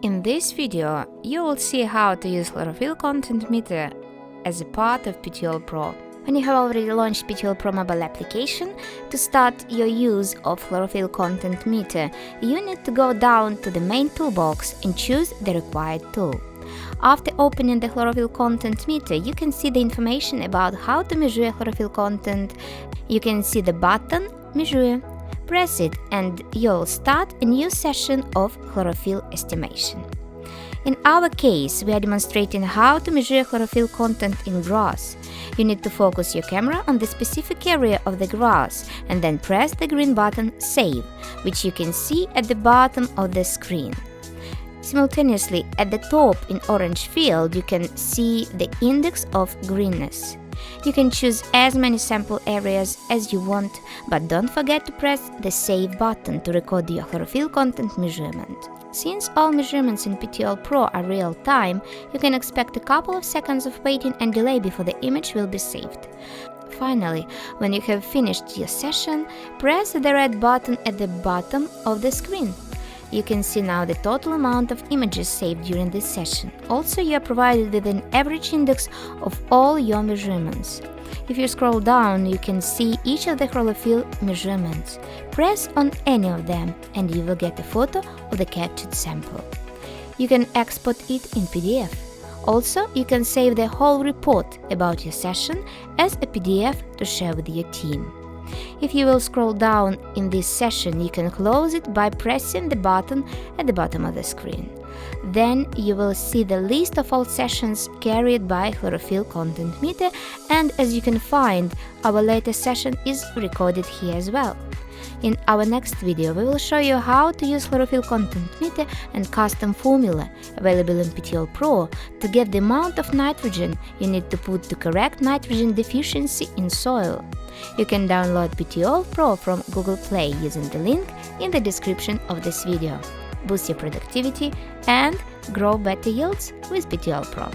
In this video, you will see how to use Chlorophyll Content Meter as a part of PTOL Pro. When you have already launched PTOL Pro mobile application, to start your use of Chlorophyll Content Meter, you need to go down to the main toolbox and choose the required tool. After opening the Chlorophyll Content Meter, you can see the information about how to measure chlorophyll content. You can see the button Measure. Press it and you'll start a new session of chlorophyll estimation. In our case, we are demonstrating how to measure chlorophyll content in grass. You need to focus your camera on the specific area of the grass and then press the green button Save, which you can see at the bottom of the screen. Simultaneously, at the top in orange field, you can see the index of greenness. You can choose as many sample areas as you want, but don't forget to press the Save button to record your chlorophyll content measurement. Since all measurements in PTOL Pro are real-time, you can expect a couple of seconds of waiting and delay before the image will be saved. Finally, when you have finished your session, press the red button at the bottom of the screen. You can see now the total amount of images saved during this session. Also, you are provided with an average index of all your measurements. If you scroll down, you can see each of the chlorophyll measurements. Press on any of them and you will get a photo of the captured sample. You can export it in PDF. Also, you can save the whole report about your session as a PDF to share with your team. If you will scroll down in this session, you can close it by pressing the button at the bottom of the screen. Then you will see the list of all sessions carried by Chlorophyll Content Meter, and as you can find, our latest session is recorded here as well. In our next video, we will show you how to use Chlorophyll Content Meter and custom formula available in PTOL Pro to get the amount of nitrogen you need to put to correct nitrogen deficiency in soil. You can download PTOL Pro from Google Play using the link in the description of this video. Boost your productivity and grow better yields with PTOL Pro.